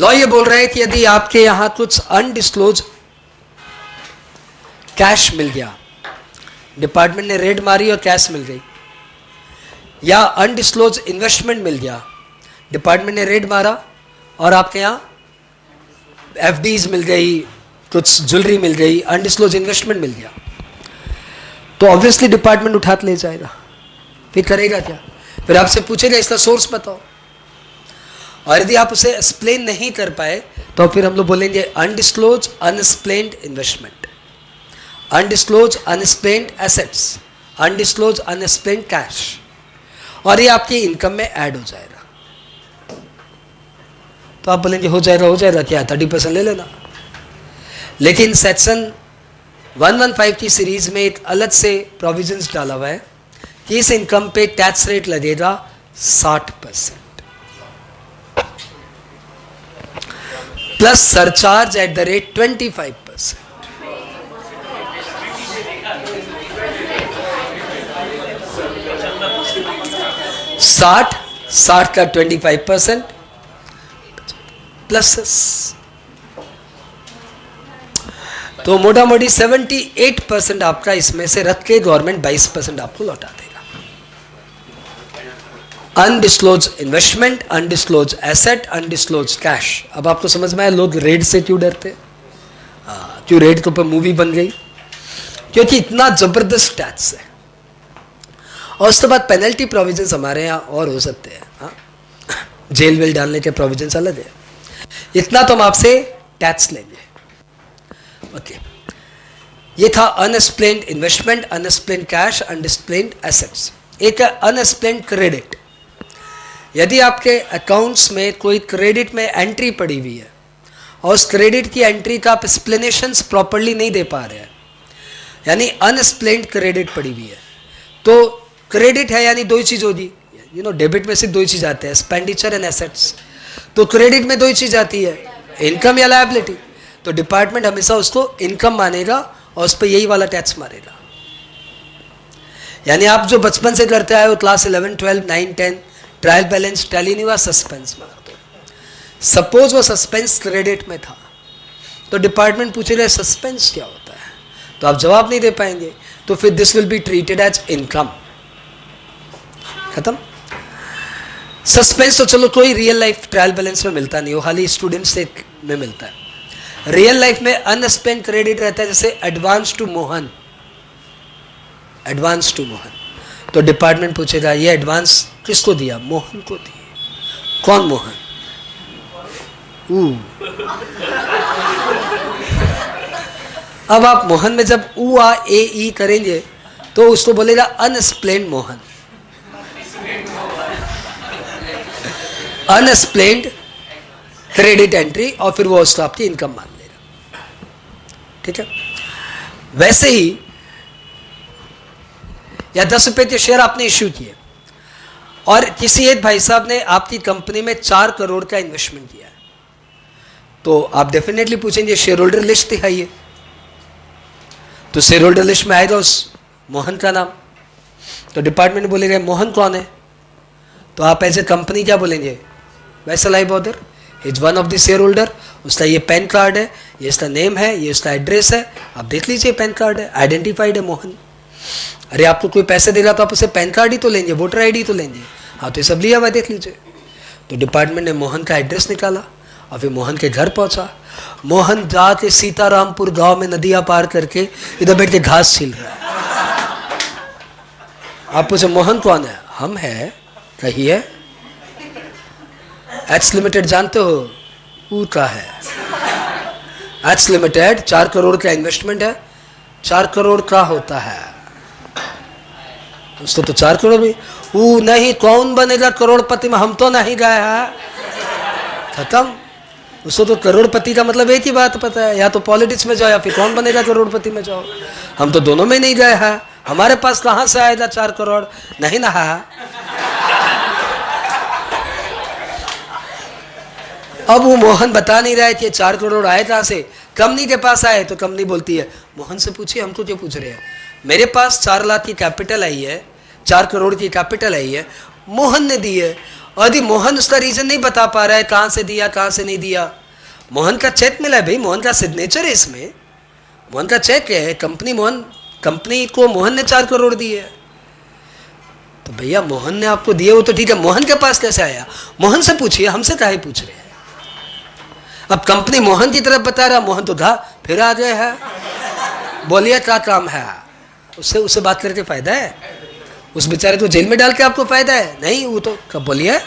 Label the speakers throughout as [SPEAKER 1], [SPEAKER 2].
[SPEAKER 1] Law ये बोल रहा है कि यदि आपके यहां कुछ अनडिस्क्लोज कैश मिल गया, डिपार्टमेंट ने रेड मारी और कैश मिल गई, या अनडिस्क्लोज इन्वेस्टमेंट मिल गया, डिपार्टमेंट ने रेड मारा और आपके यहाँ एफडीज मिल गई, कुछ ज्वेलरी मिल गई, अनडिस्क्लोज इन्वेस्टमेंट मिल गया, तो ऑब्वियसली डिपार्टमेंट उठा के ले जाएगा। फिर करेगा क्या? फिर आपसे पूछेगा इसका सोर्स बताओ, और यदि आप उसे एक्सप्लेन नहीं कर पाए तो फिर हम लोग बोलेंगे undisclosed unexplained investment, undisclosed unexplained assets, undisclosed unexplained cash, और ये आपकी इनकम में ऐड हो जाएगा। तो आप बोलेंगे हो जाएगा क्या, 30% ले लेना। लेकिन सेक्शन 115 की सीरीज में एक अलग से प्रोविजंस डाला हुआ है कि इस इनकम पे टैक्स रेट लगेगा 60% plus surcharge at the rate 25%। साठ का 25% प्लस, तो मोटा मोटी 78% आपका इसमें से रख के गवर्नमेंट 22% आपको लौटा देगा। Undisclosed investment, undisclosed asset, undisclosed cash. अब आपको समझ में आया लोग रेड से क्यों डरते हैं? क्यों रेड के ऊपर मूवी बन गई? क्योंकि इतना जबरदस्त टैक्स है। और उसके बाद पेनल्टी प्रोविजंस हमारे यहाँ और हो सकते हैं, हाँ, जेल वेल डालने के प्रोविजंस अलग है। इतना तो हम आपसे टैक्स लेंगे। ओके, ये था unexplained investment, unexplained cash, unexplained assets. एक अनएक्सप्लेन्ड क्रेडिट। यदि आपके अकाउंट्स में कोई क्रेडिट में एंट्री पड़ी हुई है और उस क्रेडिट की एंट्री का आप एक्सप्लेनेशंस प्रॉपर्ली नहीं दे पा रहे हैं, यानी अनएक्सप्लेन्ड क्रेडिट पड़ी हुई है, तो क्रेडिट है यानी दो ही चीज होगी, डेबिट में सिर्फ दो ही चीज आते हैं, एक्सपेंडिचर एंड एसेट्स। तो क्रेडिट में दो ही चीज आती है, इनकम या लायबिलिटी। तो डिपार्टमेंट हमेशा उसको इनकम मानेगा और उस पर यही वाला टैक्स मारेगा। यानी आप जो बचपन से करते आए हो, क्लास 11, 12, 9, 10, ट्रायल बैलेंस टैली नहीं हुआ, सस्पेंस मार दो। सपोज वो सस्पेंस क्रेडिट में था, तो डिपार्टमेंट पूछेगा सस्पेंस क्या होता है, तो आप जवाब नहीं दे पाएंगे, तो फिर this will be treated as income. खत्म। सस्पेंस तो चलो कोई रियल लाइफ ट्रायल बैलेंस में मिलता नहीं हो, खाली स्टूडेंट्स में मिलता है। रियल लाइफ में अनएक्सपेंड क्रेडिट रहता है, जैसे advance to Mohan, advance to Mohan. तो डिपार्टमेंट पूछेगा ये एडवांस किसको दिया? मोहन को दिए। कौन मोहन? अब आप मोहन में जब ऊ आ ए ई करेंगे तो उसको बोलेगा unexplained Mohan, unexplained credit entry, और फिर वो उसको आपकी इनकम मान लेगा। ठीक है। वैसे ही या 10 रुपए के शेयर आपने इश्यू किए और किसी एक भाई साहब ने आपकी कंपनी में 4 करोड़ का इन्वेस्टमेंट किया है, तो आप डेफिनेटली पूछेंगे शेयर होल्डर लिस्ट दिखाइए। तो शेयर होल्डर लिस्ट में आएगा उस मोहन का नाम, तो डिपार्टमेंट बोलेगा मोहन कौन है? तो आप एज ए कंपनी क्या बोलेंगे? वैसा live order is one of the share holder, उसका ये पैन कार्ड है, ये इसका नेम है, ये इसका एड्रेस है, आप देख लीजिए पैन कार्ड है, आइडेंटिफाइड है मोहन। अरे आपको कोई पैसे देगा तो आप उसे पैन कार्ड ही तो लेंगे, वोटर आईडी तो लेंगे। हाँ, तो ये सब लिया हुआ देख लीजिए। तो डिपार्टमेंट ने मोहन का एड्रेस निकाला और फिर मोहन के घर पहुंचा। मोहन जाके सीतारामपुर गांव में नदियां पार करके इधर बैठ के घास छील रहा है। आप पूछे मोहन कौन है? हम है, कहिए। एच लिमिटेड जानते हो? वो का है एच लिमिटेड, 4 करोड़ का इन्वेस्टमेंट है, 4 करोड़ का होता है उसको, तो 4 करोड़ भी वो नहीं, कौन बनेगा करोड़पति में? हम तो नहीं गए हैं। खत्म। उसको तो करोड़पति का मतलब एक ही बात पता है, या तो पॉलिटिक्स में जाओ या फिर कौन बनेगा करोड़पति में जाओ। हम तो दोनों में नहीं गए हैं, हमारे पास कहां से आएगा 4 करोड़? नहीं ना है। अब वो मोहन बता नहीं रहा है कि 4 करोड़ आए कहां से। कंपनी के पास आए तो कंपनी बोलती है मोहन से पूछिए, हमको क्यों पूछ रहे हैं? मेरे पास 4 लाख की कैपिटल आई है, 4 करोड़ की कैपिटल आई है, मोहन ने दी है, और यदि मोहन उसका रीजन नहीं बता पा रहा है, कहां से दिया कहां से नहीं दिया, मोहन का चेक मिला है भाई, मोहन का सिग्नेचर है इसमें, मोहन का चेक है, कंपनी को मोहन ने 4 करोड़ दिए, तो भैया मोहन ने आपको दिए वो तो ठीक है, मोहन के पास कैसे आया? मोहन से पूछिए, हमसे काहे पूछ रहे हैं? अब कंपनी मोहन की तरफ बता रहा, मोहन तो था फिर आ गए है, बोलिए क्या काम है? उससे बात करके फायदा है? उस बेचारे को जेल में डाल के आपको फायदा है? नहीं, वो तो कब बोलिए,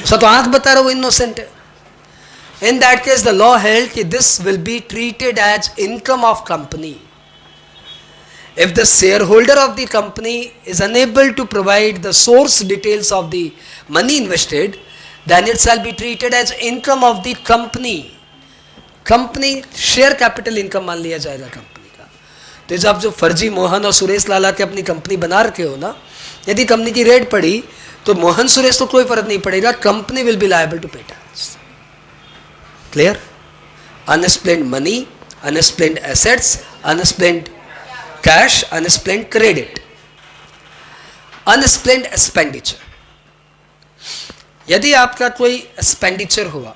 [SPEAKER 1] उसका तो आंख बता रहा, वो इनोसेंट है। In that case, the law held that this will be treated as income of company. If the shareholder of the company is unable to provide the source details of the money invested, then it shall be treated as income of the company. Company share capital income मान लिया जाएगा company का। तो जब जो फर्जी मोहन और सुरेश लाला के अपनी कंपनी बना रखे हो ना, यदि कंपनी की रेड पड़ी तो मोहन सुरेश तो कोई फर्क नहीं पड़ेगा, company will be liable to pay tax. Clear? Unexplained money, unexplained assets, unexplained cash, unexplained credit, unexplained expenditure. यदि आपका कोई एक्सपेंडिचर हुआ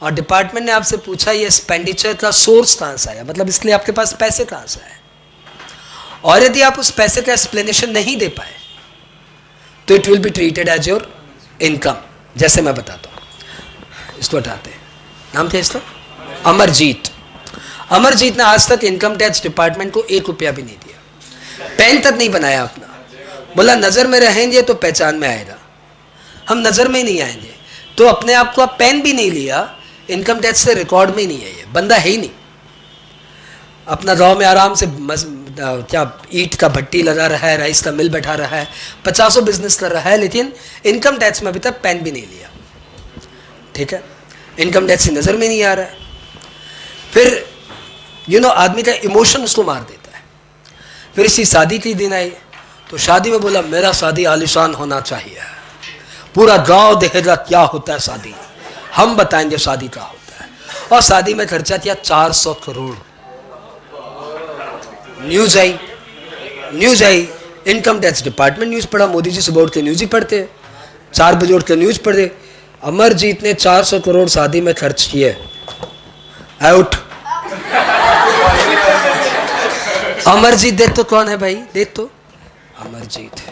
[SPEAKER 1] और डिपार्टमेंट ने आपसे पूछा ये एक्सपेंडिचर का सोर्स कहां से आया, मतलब इसलिए आपके पास पैसे कहां से आए, और यदि आप उस पैसे का एक्सप्लेनेशन नहीं दे पाए तो it will be treated as your income. जैसे मैं बताता हूं, इसको हटाते हैं, नाम क्या इसका? अमरजीत। अमरजीत ने आज तक इनकम टैक्स डिपार्टमेंट को 1 रुपया भी नहीं दिया, पेन तक नहीं बनाया अपना, बोला नजर में रहेंगे तो पहचान में आएगा, हम नजर में ही नहीं आएंगे, तो अपने आप को आप पेन भी नहीं लिया, इनकम टैक्स से रिकॉर्ड में ही नहीं है, ये बंदा है ही नहीं। अपना गांव में आराम से क्या ईंट का भट्टी लगा रहा है, राइस का मिल बैठा रहा है, 50 बिजनेस कर रहा है, लेकिन इनकम टैक्स में अभी तक पेन भी नहीं लिया। ठीक है, इनकम टैक्स की नजर में नहीं आ रहा है। फिर आदमी का इमोशन उसको मार देता है। फिर इसी शादी के दिन आई तो शादी में बोला मेरा शादी आलिशान होना चाहिए, पूरा गांव देखेगा क्या होता है शादी, हम बताएंगे शादी क्या होता है। और शादी में खर्चा किया 400 करोड़। न्यूज आई, इनकम टैक्स डिपार्टमेंट न्यूज पढ़ा, मोदी जी सुबह उठ के न्यूज ही पढ़ते, 4 बजे उठ के न्यूज पढ़े, अमरजीत ने 400 करोड़ शादी में खर्च किए, आउट। अमरजीत देख तो कौन है भाई, देख तो अमरजीत,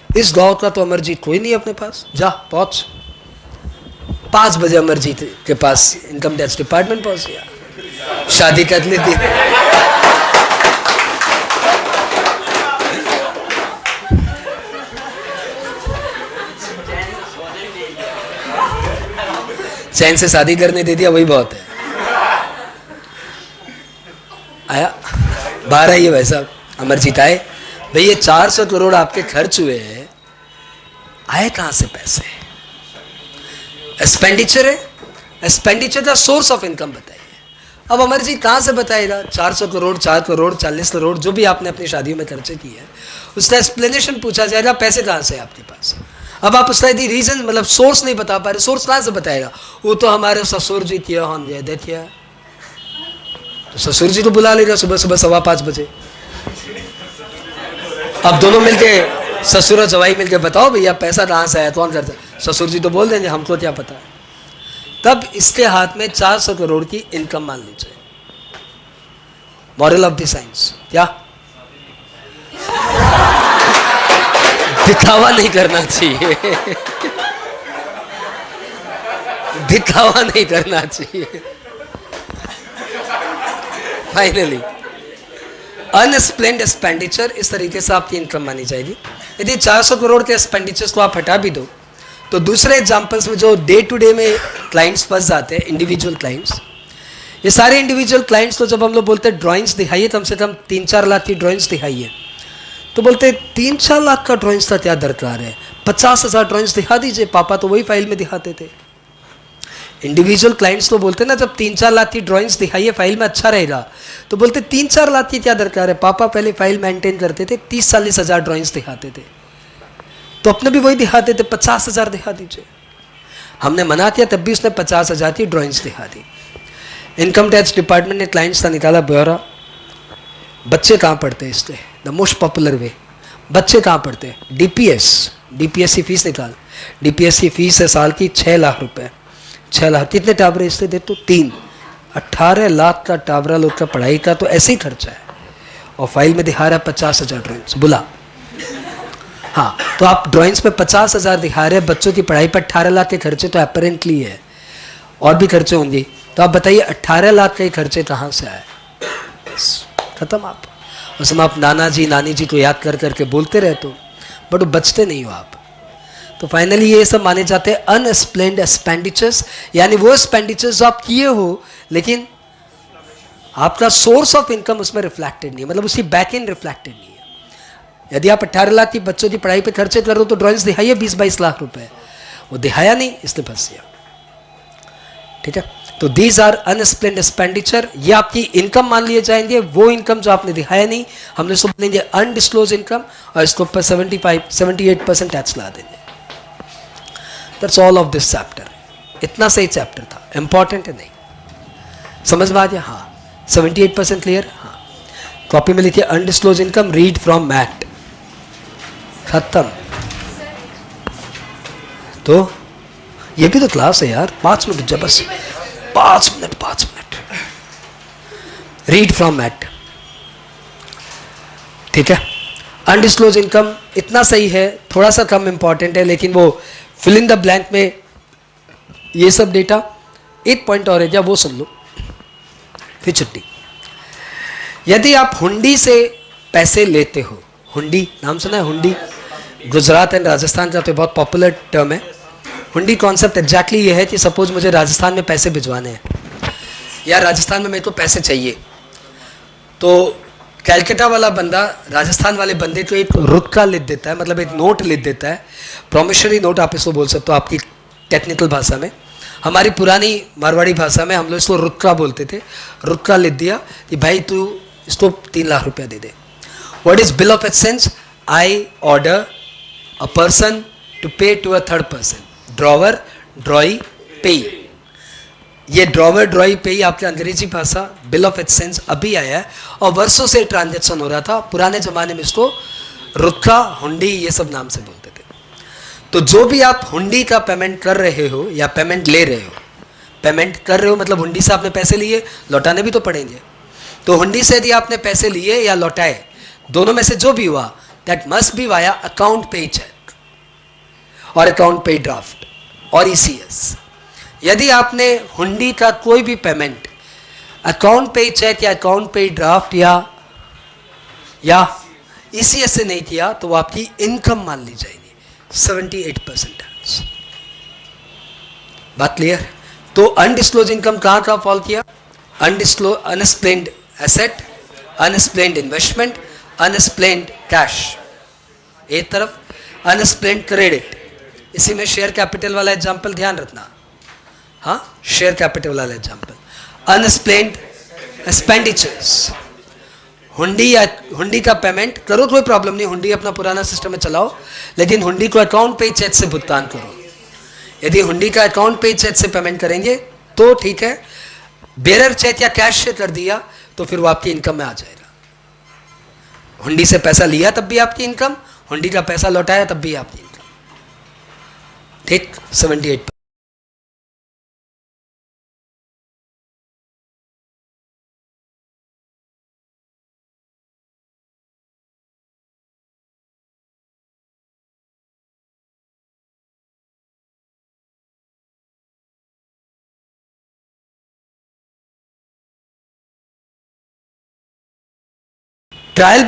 [SPEAKER 1] इस गांव का तो अमरजीत कोई नहीं अपने पास, जा पहुंच। 5 बजे अमरजीत के पास इनकम टैक्स डिपार्टमेंट पहुंच गया, शादी का अगले दिन। चैन से शादी करने दे दिया, वही बहुत है। आया बाहर आइए भाई साहब, अमरजीत आए, भाई ये 400 करोड़ आपके खर्च हुए हैं, आए कहां से पैसे? एक्सपेंडिचर है, एक्सपेंडिचर का सोर्स ऑफ इनकम बताइए। अब अमरजीत कहां से बताएगा? 400 करोड़, 4 करोड़, 40 करोड़, जो भी आपने अपनी शादियों में खर्चे किए हैं, उसका एक्सप्लेनेशन पूछा जाएगा, पैसे कहां से आपके पास। अब आप उसका यदि रीजन मतलब सोर्स नहीं बता पा रहे, सोर्स कहां से बताएगा? वो तो हमारे ससुर जी किया हम ये देखिए, तो ससुर जी को बुला लेगा सुबह सुबह 5:15 बजे। अब दोनों मिलके, ससुर और जवाई मिलके बताओ भैया पैसा कहां से आया, कौन करता? ससुर जी तो बोल देंगे हमको क्या पता है। तब इसके हाथ में 400 करोड़ की इनकम मान लीजिए। मॉरल ऑफ द साइंस क्या? दिखावा नहीं करना चाहिए, दिखावा नहीं करना चाहिए। फाइनली अनएक्सप्लेन्ड एक्सपेंडिचर, इस तरीके से आपकी इनकम मानी जाएगी। यदि 400 करोड़ के एक्सपेंडिचर्स को आप हटा भी दो तो दूसरे एग्जांपल्स में जो डे टू डे में क्लाइंट्स फंस जाते हैं, इंडिविजुअल क्लाइंट्स, ये सारे इंडिविजुअल क्लाइंट्स तो जब हम लोग बोलते हैं ड्राइंग्स दिखाइए, कम से कम 3-4 लाख की ड्राइंग्स दिखाइए, तो बोलते 3-4 लाख का ड्राइंग्स का क्या दरकार है, 50,000 ड्राइंग्स दिखा दीजिए, पापा तो वही फाइल में दिखाते थे। इंडिविजुअल क्लाइंट्स तो बोलते ना जब 3-4 लाख की ड्राइंग्स दिखाइए फाइल में अच्छा रहेगा, तो बोलते 3-4 लाख की क्या दरकार है, पापा पहले फाइल मेंटेन करते थे, 30-40 हज़ार ड्राइंग्स दिखाते थे, तो अपने भी वही दिखाते थे, 50,000 दिखा दीजिए। हमने मना किया तब भी उसने 50,000 की ड्राइंग्स दिखा दी। इनकम टैक्स डिपार्टमेंट ने क्लाइंट्स का निकाला ब्यौरा, बच्चे कहाँ पढ़ते हैं, इससे द मोस्ट पॉपुलर वे, बच्चे कहाँ पढ़ते हैं, डीपीएस की फीस निकाल, डीपीएस की फीस है साल की 6 लाख रुपए। 6 लाख, कितने टावरे इससे दे तो 3, 18 लाख का टावरा लोग का पढ़ाई का तो ऐसे ही खर्चा है। और फाइल में दिखा रहा है 50,000 ड्राइंग्स, बुला। हाँ, तो आप ड्राइंग्स पे 50,000 दिखा रहे हैं, बच्चों की पढ़ाई पर 18 लाख के खर्चे तो अपेरेंटली है, और भी खर्चे होंगे। तो आप बताइए 18 लाख के खर्चे कहाँ से आए? खत्म। आप उसमें आप नाना जी नानी जी को याद कर करके बोलते रहते हो, बट वो बचते नहीं हो आप। तो फाइनली ये सब माने जाते हैं अनएक्सप्लेन्ड एक्सपेंडिचर्स, यानी वो एक्सपेंडिचर्स आप किए हो लेकिन आपका सोर्स ऑफ इनकम उसमें रिफ्लेक्टेड नहीं है, मतलब उसकी बैक एंड रिफ्लेक्टेड नहीं है। यदि आप 18 लाख की बच्चों की पढ़ाई पे खर्चे कर रहे हो तो ड्राइंग्स दिखाइए 20-22 लाख रुपए, वो दिखाया नहीं, इसलिए फंस गया। ठीक है, तो दीज आर अनएक्सप्लेन्ड एक्सपेंडिचर, ये आपकी इनकम मान लिए जाएंगे, वो इनकम जो आपने दिखाया नहीं, हमने इसको बोलेंगे अनडिस्क्लोज इनकम, और इसके ऊपर 78% टैक्स ला देंगे। That's all of this chapter. इतना सही चैप्टर था, इंपॉर्टेंट है नहीं, समझ में आ गया? हाँ, 78% क्लियर। हाँ, कॉपी में लिखिए undisclose income, read from MAT, खत्म। तो ये भी तो क्लास है यार, 5 मिनट जब, बस 5 मिनट। रीड फ्रॉम मैट, ठीक है। अनडिस्क्लोज इनकम इतना सही है, थोड़ा सा कम इंपॉर्टेंट है, लेकिन वो फिल इन द ब्लैंक में ये सब डेटा। एक पॉइंट और है, क्या वो सुन लो फिर छुट्टी। यदि आप हुंडी से पैसे लेते हो, हुंडी नाम सुना है? हुंडी गुजरात एंड राजस्थान का तो बहुत पॉपुलर टर्म है। हुंडी कॉन्सेप्ट एग्जैक्टली ये है कि सपोज मुझे राजस्थान में पैसे भिजवाने हैं, या राजस्थान में मेरे को पैसे चाहिए, तो कैलकाटा वाला बंदा राजस्थान वाले बंदे को एक रुक्का लिख देता है, मतलब एक नोट लिख देता है, प्रॉमिसरी नोट आप इसको बोल सकते हो आपकी टेक्निकल भाषा में। हमारी पुरानी मारवाड़ी भाषा में हम लोग इसको रुक्का बोलते थे। रुक्का लिख दिया कि भाई तू इसको 3 लाख रुपया दे दे। What is bill of exchange? I order a person to pay to a third person, drawer drawee pay. ये ड्रॉवर ड्रॉई पे आपकी अंग्रेजी भाषा, बिल ऑफ एक्सचेंज अभी आया है, और वर्षों से ट्रांजेक्शन हो रहा था। पुराने जमाने में इसको रुक्का, हुंडी ये सब नाम से बोलते थे। तो जो भी आप हुंडी का पेमेंट कर रहे हो या पेमेंट ले रहे हो, पेमेंट कर रहे हो मतलब हुंडी से आपने पैसे लिए, लौटाने भी तो पड़ेंगे। तो हुंडी से यदि आपने पैसे लिए या लौटाए, दोनों में से जो भी हुआ, that must be via account पे चेक और अकाउंट पे ड्राफ्ट और ईसीएस। यदि आपने हुंडी का कोई भी पेमेंट अकाउंट पे चेक या अकाउंट पे ड्राफ्ट या ईसीएस से नहीं किया, तो वो आपकी इनकम मान ली जाएगी 78%। बात क्लियर? तो अनडिस्क्लोज इनकम कहाँ कहाँ फॉल किया? Unexplained asset, unexplained investment, unexplained cash एक तरफ, अनएक्सप्लेन्ड क्रेडिट। इसी में शेयर कैपिटल वाला एग्जाम्पल ध्यान रखना। हाँ, शेयर कैपिटल वाला एग्जाम्पल। अनएक्सप्लेन्ड एक्सपेंडिचर्स, हुंडी का पेमेंट करो, कोई प्रॉब्लम नहीं, हुंडी अपना पुराना सिस्टम में चलाओ, लेकिन हुंडी को अकाउंट पे चेक से भुगतान करो। यदि हुंडी का अकाउंट पे चेक से पेमेंट करेंगे तो ठीक है, बेरर चेक या कैश से कर दिया तो फिर वो आपकी इनकम में आ जाएगा। हुंडी से पैसा लिया तब भी आपकी इनकम, हुंडी का पैसा लौटाया तब भी आपकी इनकम। ठीक, 78। ट्रायल